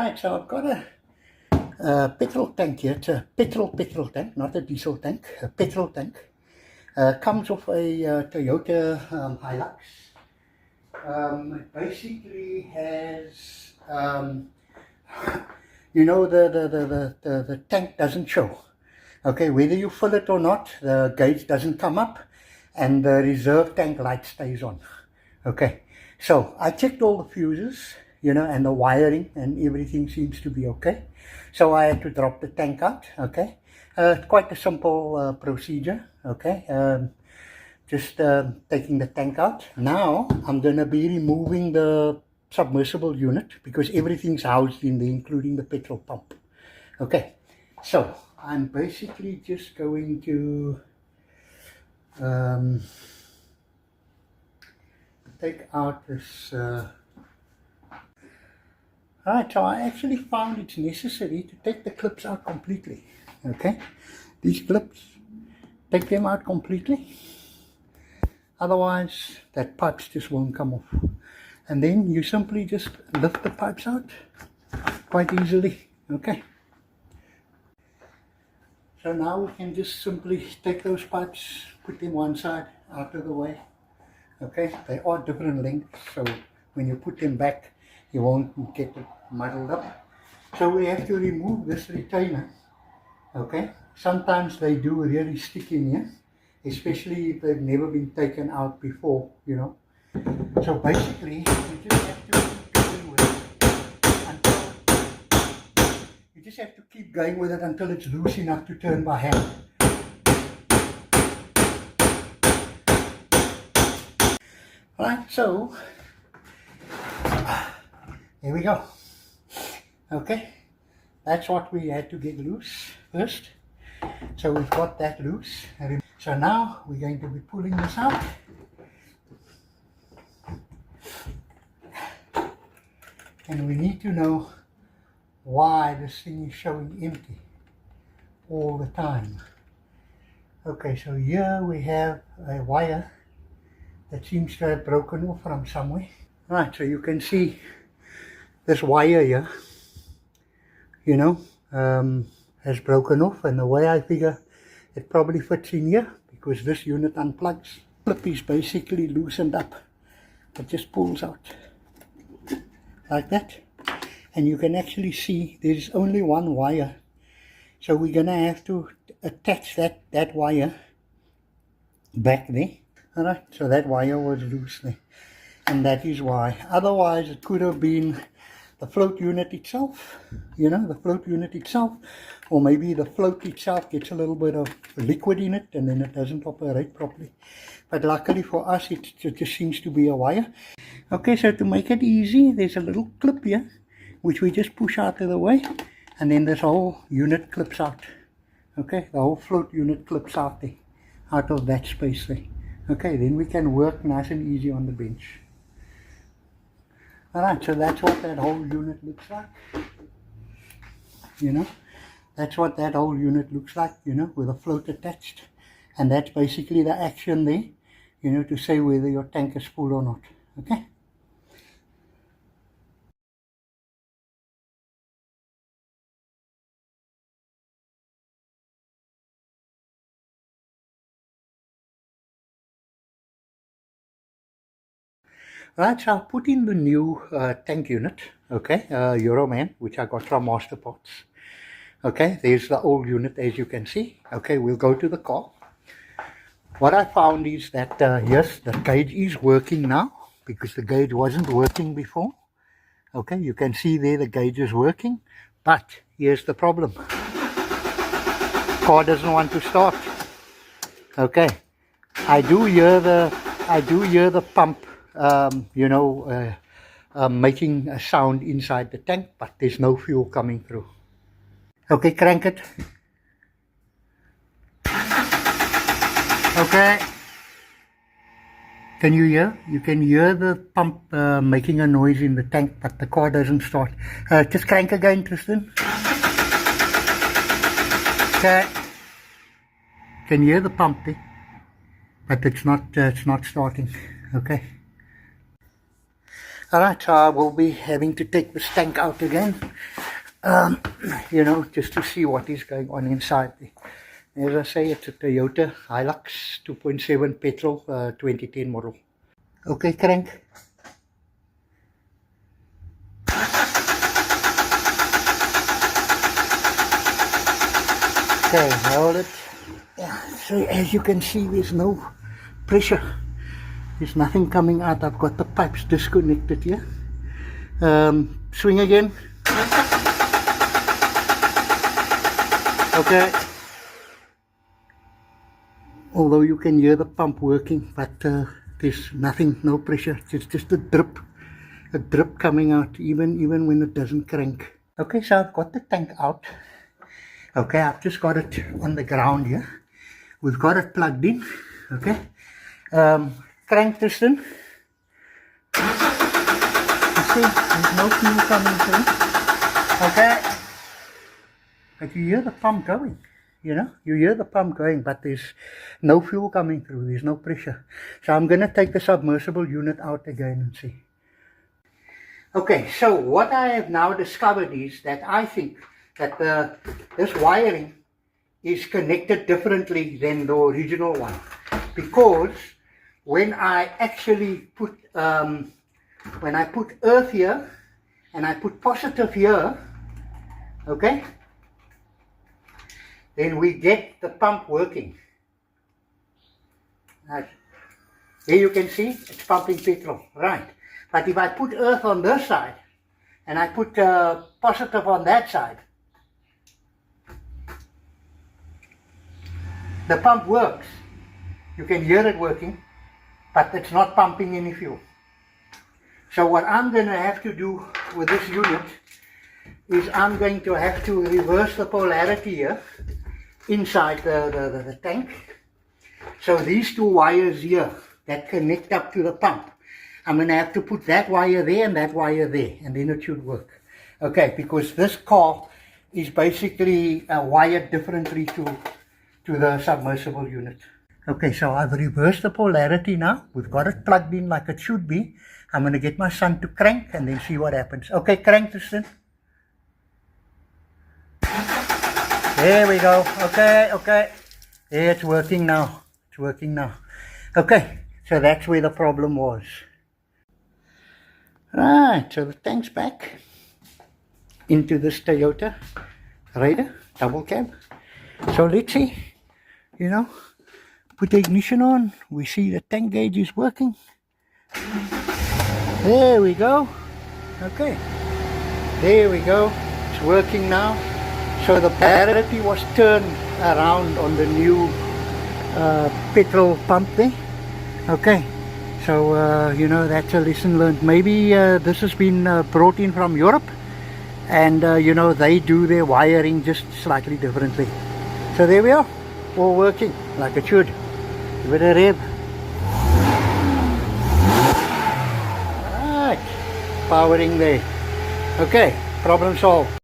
Right, so I've got a petrol tank here. It's a petrol tank, not a diesel tank. A petrol tank. Comes off a Toyota Hilux. It basically has, you know, the tank doesn't show. Okay, whether you fill it or not, the gauge doesn't come up, and the reserve tank light stays on. Okay, so I checked all the fuses, you know, and the wiring, and everything seems to be okay. So I had to drop the tank out. Okay, quite a simple procedure. Okay, just taking the tank out. Now I'm gonna be removing the submersible unit because everything's housed in there, including the petrol pump. Okay, so I'm basically just going to take out this. Alright, so I actually found it's necessary to take the clips out completely. Okay, these clips, take them out completely. Otherwise, that pipes just won't come off. And then you simply just lift the pipes out quite easily. Okay. So now we can just simply take those pipes, put them one side, out of the way. Okay, they are different lengths, so when you put them back, you won't get it muddled up. So we have to remove this retainer. Okay, sometimes they do really stick in here, especially if they've never been taken out before, you know. So basically, you just have to keep going with it until it's loose enough to turn by hand. Alright, so here we go. Okay, that's what we had to get loose first. So we've got that loose. So now we're going to be pulling this out. And we need to know why this thing is showing empty all the time. Okay, so here we have a wire that seems to have broken off from somewhere. Right, so you can see this wire here, you know, has broken off, and the way I figure it probably fits in here because this unit unplugs. Clip is basically loosened up. It just pulls out like that, and you can actually see there's only one wire, so we're gonna have to attach that wire back there. All right, so that wire was loose there, and that is why. Otherwise it could have been the float unit itself, you know, the float unit itself, or maybe the float itself gets a little bit of liquid in it and then it doesn't operate properly. But luckily for us, it just seems to be a wire. Okay, so to make it easy, there's a little clip here which we just push out of the way, and then this whole unit clips out. Okay, the whole float unit clips out there, out of that space there. Okay, then we can work nice and easy on the bench. Alright, so that's what that whole unit looks like. You know, that's what that whole unit looks like, you know, with a float attached. And that's basically the action there, you know, to say whether your tank is full or not. Okay. Right, so I've put in the new tank unit, okay, Euroman, which I got from Master Parts. Okay, there's the old unit, as you can see. Okay, we'll go to the car. What I found is that, yes, the gauge is working now, because the gauge wasn't working before. Okay, you can see there the gauge is working, but here's the problem. Car doesn't want to start. Okay, I do hear the pump, you know, making a sound inside the tank, but there's no fuel coming through. Okay, crank it. Okay. Can you hear? You can hear the pump making a noise in the tank, but the car doesn't start. Just crank again, Tristan. Okay. Can you hear the pump there? But it's not starting. Okay. Alright, so I will be having to take this tank out again, you know, just to see what is going on inside. As I say, it's a Toyota Hilux 2.7 petrol 2010 model. Okay, crank. Okay, hold it. Yeah, so as you can see, there's no pressure. There's nothing coming out. I've got the pipes disconnected here. Swing again. Okay. Although you can hear the pump working, but there's nothing, no pressure. It's just a drip coming out, even when it doesn't crank. Okay, so I've got the tank out. Okay, I've just got it on the ground here. We've got it plugged in. Okay. Crank this in. You see, there's no fuel coming through. Okay. But you hear the pump going. You know, you hear the pump going, but there's no fuel coming through. There's no pressure. So I'm going to take the submersible unit out again and see. Okay, so what I have now discovered is that I think that this wiring is connected differently than the original one, because when I actually put earth here and I put positive here, okay, then we get the pump working. Right. Here you can see it's pumping petrol, right? But if I put earth on this side and I put positive on that side, the pump works. You can hear it working, but it's not pumping any fuel. So what I'm going to have to do with this unit is I'm going to have to reverse the polarity here inside the tank. So these two wires here that connect up to the pump, I'm going to have to put that wire there and that wire there, and then it should work. Okay, because this car is basically wired differently to the submersible unit. Okay, so I've reversed the polarity now. We've got it plugged in like it should be. I'm going to get my son to crank and then see what happens. Okay, crank this thing. There we go. Okay, okay. Yeah, it's working now. It's working now. Okay, so that's where the problem was. Right, so the tank's back into this Toyota Raider double cab. So let's see, you know, put the ignition on. We see the tank gauge is working. There we go. Okay, there we go. It's working now. So the polarity was turned around on the new petrol pump there. Okay, so you know, that's a lesson learned. Maybe this has been brought in from Europe, and you know, they do their wiring just slightly differently. So there we are, all working like it should. Give it a rev. Right, powering there. Okay, problem solved.